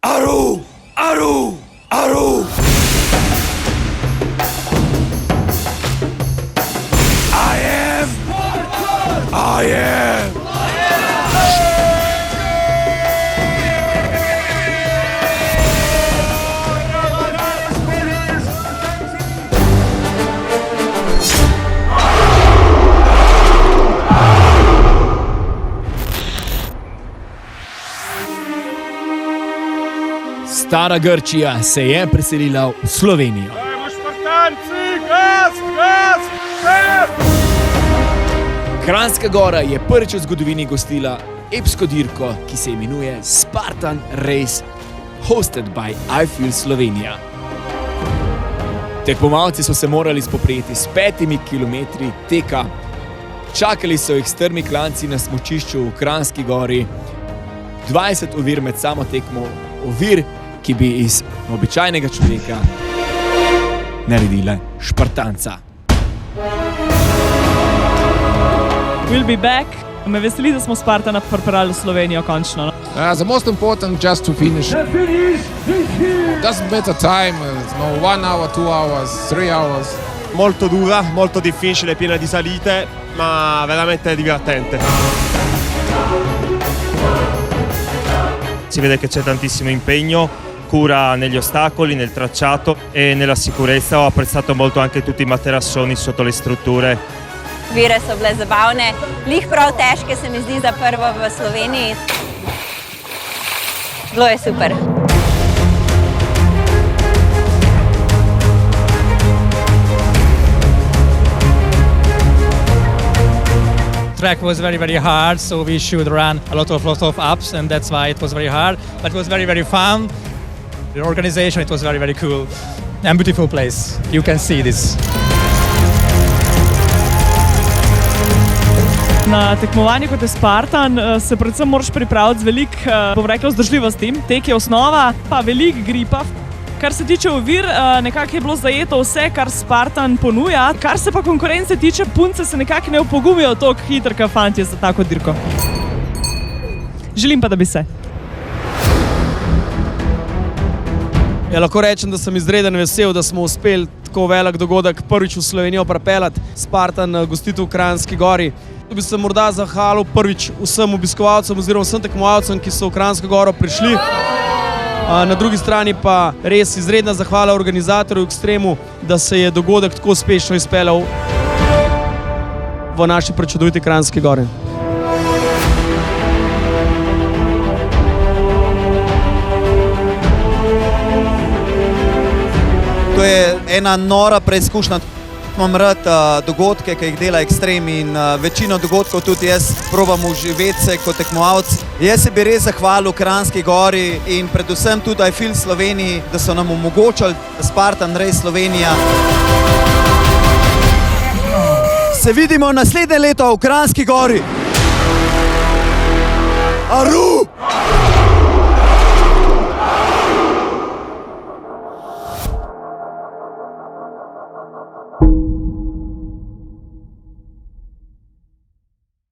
Aru! Aru! Aru! I am! I am! Stara Grčija se je preselila v Slovenijo. Dajmo Špartanci, gas, gas, gas! Kranjska Gora je prvič v zgodovini gostila epsko dirko, ki se imenuje Spartan Race, hosted by I Feel Slovenija. Tekmovalci so se morali spoprijeti s 5 kilometri teka. Čakali so jih strmi klanci na smučišču v Kranjski Gori, 20 ovir med samo tekmo, ovir, ki bi iz običajnega človeka naredile Špartanca. We'll be back. Me veseli, da smo Spartana pripeljali v Slovenijo končno. The most important just to finish. Doesn't matter time, no 1 hour, 2 hours, 3 hours. Molto dura, molto difficile, piena di salite, ma veramente divertente. Si vede che c'è tantissimo impegno, cura negli ostacoli, nel tracciato e nella sicurezza. Ho apprezzato molto anche tutti i materassoni sotto le strutture. Vire so bile zabavne, lih prav težke se mi zdi za prvo v Sloveniji. Bilo je super. Track was very hard, so we should run a lot of ups, and that's why it was very hard. But it was very fun. The organization, it was very cool and beautiful place. You can see this. Na tekmovanju kot je Spartan se predvsem moraš pripraviti z veliko vzdržljivosti. Tek je osnova, pa veliko gripa. Kar se tiče ovir, nekako je bilo zajeto vse, kar Spartan ponuja. Kar se pa konkurence tiče, punce se nekako ne opogumijo toliko hitro, kot fantje za tako dirko. Želim pa, da bi se. Ja, lahko rečem, da sem izreden vesel, da smo uspeli tako velik dogodek prvič v Slovenijo pripeljati. Spartan gostitev v Kranjski Gori. Tu bi se morda zahvalil prvič vsem obiskovalcem oziroma vsem tekmovalcem, ki so v Kranjsko Goro prišli. Na drugi strani pa res izredna zahvala organizatorju Extremu, da se je dogodek tako uspešno izpeljal v naši prečudoviti Kranjski Gori. To je ena nora preizkušnja. Imam rad dogodke, ki jih dela Extreme in večino dogodkov tudi jaz probam uživeti se kot tekmovalc. Jaz se bi res zahvalil Kranjski Gori in predvsem tudi I Feel Sloveniji, da so nam omogočili Spartan Race Slovenija. Se vidimo naslednje leto v Kranjski Gori. Aru!